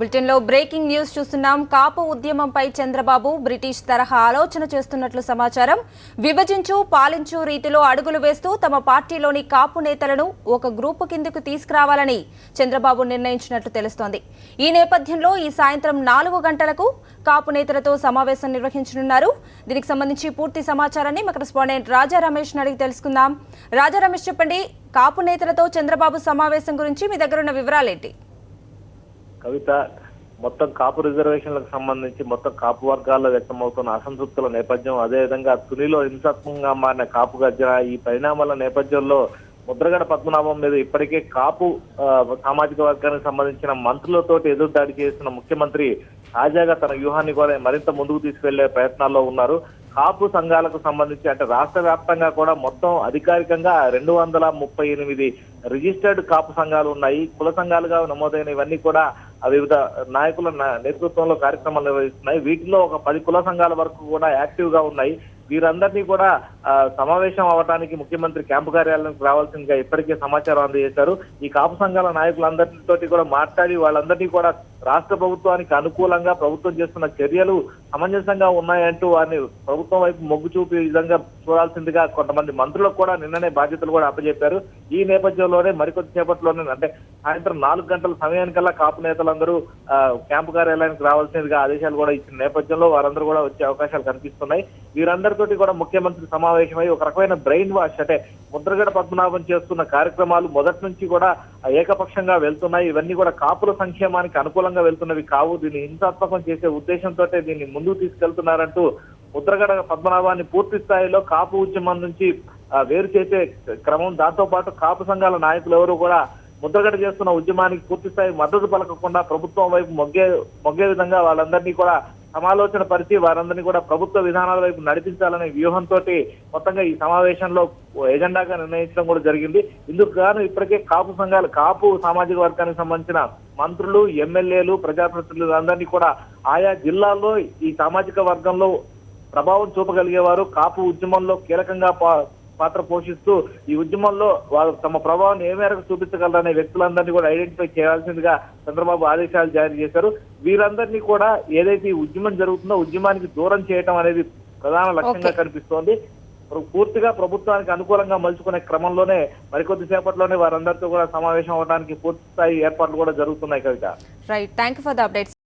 బులెటిన్లో breaking news చూస్తున్నాం. కాపు ఉద్యమంపై Chandrababu British తరహా ఆలోచన చేస్తున్నట్లు సమాచారం. విభజించు పాలించు రీతిలో అడుగులు వేస్తూ తమ పార్టీలోని కాపు నేతలను ఒక గ్రూపు కిందకు తీసుకురావాలని చంద్రబాబు నిర్ణయించినట్లు తెలుస్తోంది. ఈ నేపథ్యంలో ఈ సాయంత్రం 4 గంటలకు కాపు నేతలతో సమావేశం నిర్వహించనున్నారు. దీనికి సంబంధించి పూర్తి సమాచారాన్ని మా కరెస్పాండెంట్ రాజా రమేష్ అడిగి తెలుసుకుందాం. రాజా రమేష్, చెప్పండి, కాపు నేతలతో చంద్రబాబు సమావేశం గురించి మీ దగ్గర ఉన్న వివరాలేంటి? కవిత, మొత్తం కాపు రిజర్వేషన్లకు సంబంధించి మొత్తం కాపు వర్గాల్లో వ్యక్తమవుతున్న అసంతృప్తుల నేపథ్యం, అదేవిధంగా తునిలో హింసాత్మకంగా మారిన కాపు గర్జన, ఈ పరిణామాల నేపథ్యంలో ముద్రగడ పద్మనాభం మీద ఇప్పటికే కాపు సామాజిక వర్గానికి సంబంధించిన మంత్రులతోటి ఎదురుదాడి చేసిన ముఖ్యమంత్రి తాజాగా తన వ్యూహాన్ని కూడా మరింత ముందుకు తీసుకెళ్లే ప్రయత్నాల్లో ఉన్నారు. కాపు సంఘాలకు సంబంధించి అంటే రాష్ట్ర వ్యాప్తంగా కూడా మొత్తం అధికారికంగా 238 రిజిస్టర్డ్ కాపు సంఘాలు ఉన్నాయి. కుల సంఘాలుగా నమోదైన ఇవన్నీ కూడా వివిధ నాయకుల నేతృత్వంలో కార్యక్రమాలు నిర్వహిస్తున్నాయి. వీటిలో ఒక 10 కుల సంఘాల వరకు కూడా యాక్టివ్ గా ఉన్నాయి. వీరందరినీ కూడా సమావేశం అవడానికి ముఖ్యమంత్రి క్యాంపు కార్యాలయానికి రావాల్సిందిగా ఇప్పటికే సమాచారం అందజేశారు. ఈ కాపు సంఘాల నాయకులందరితోటి కూడా మాట్లాడి వాళ్ళందరినీ కూడా రాష్ట్ర ప్రభుత్వానికి అనుకూలంగా ప్రభుత్వం చేస్తున్న చర్యలు సమంజసంగా ఉన్నాయంటూ వారిని ప్రభుత్వం వైపు మొగ్గు చూపే విధంగా చూడాల్సిందిగా కొంతమంది మంత్రులకు కూడా నిన్ననే బాధ్యతలు కూడా అప్పచెప్పారు. ఈ నేపథ్యంలోనే మరికొద్ది సేపట్లోనే అంటే సాయంత్రం 4 గంటల సమయానికల్లా కాపు నేతలందరూ క్యాంపు కార్యాలయానికి రావాల్సిందిగా ఆదేశాలు కూడా ఇచ్చిన నేపథ్యంలో వారందరూ కూడా వచ్చే అవకాశాలు కనిపిస్తున్నాయి. వీరందరితోటి కూడా ముఖ్యమంత్రి సమావేశమై ఒక రకమైన బ్రెయిన్ వాష్ అంటే ముద్రగడ పద్మనాభం చేస్తున్న కార్యక్రమాలు మొదటి నుంచి కూడా ఏకపక్షంగా వెళ్తున్నాయి. ఇవన్నీ కూడా కాపుల సంక్షేమానికి అనుకూలంగా వెళ్తున్నవి కావు. దీన్ని హింసాత్మకం చేసే ఉద్దేశంతో దీన్ని ముందుకు తీసుకెళ్తున్నారంటూ ముద్రగడ పద్మనాభాన్ని పూర్తి స్థాయిలో కాపు ఉద్యమం నుంచి వేరు చేసే క్రమం, దాంతో పాటు కాపు సంఘాల నాయకులు ఎవరు కూడా ముద్రగడ చేస్తున్న ఉద్యమానికి పూర్తి స్థాయి మద్దతు పలకకుండా ప్రభుత్వం వైపు మొగ్గే విధంగా వాళ్ళందరినీ కూడా సమాలోచన పరిచి వారందరినీ కూడా ప్రభుత్వ విధానాల వైపు నడిపించాలనే వ్యూహంతో మొత్తంగా ఈ సమావేశంలో ఎజెండాగా నిర్ణయించడం కూడా జరిగింది. ఇందుకు గాను ఇప్పటికే కాపు సంఘాలు, కాపు సామాజిక వర్గానికి సంబంధించిన మంత్రులు, ఎమ్మెల్యేలు, ప్రజాప్రతినిధులు అందరినీ కూడా ఆయా జిల్లాల్లో ఈ సామాజిక వర్గంలో ప్రభావం చూపగలిగేవారు, కాపు ఉద్యమంలో కీలకంగా పాత్ర పోషిస్తూ ఈ ఉద్యమంలో వారు తమ ప్రభావాన్ని ఏ మేరకు చూపించగలరనే వ్యక్తులందరినీ కూడా ఐడెంటిఫై చేయాల్సిందిగా చంద్రబాబు ఆదేశాలు జారీ చేశారు. వీరందరినీ కూడా ఏదైతే ఈ ఉద్యమం జరుగుతుందో ఉద్యమానికి దూరం చేయడం అనేది ప్రధాన లక్ష్యంగా కనిపిస్తోంది. పూర్తిగా ప్రభుత్వానికి అనుకూలంగా మలుచుకునే క్రమంలోనే మరికొద్ది సేపట్లోనే వారందరితో కూడా సమావేశం అవడానికి పూర్తి స్థాయి ఏర్పాట్లు కూడా జరుగుతున్నాయి. Kavitha, right, thank you for the updates.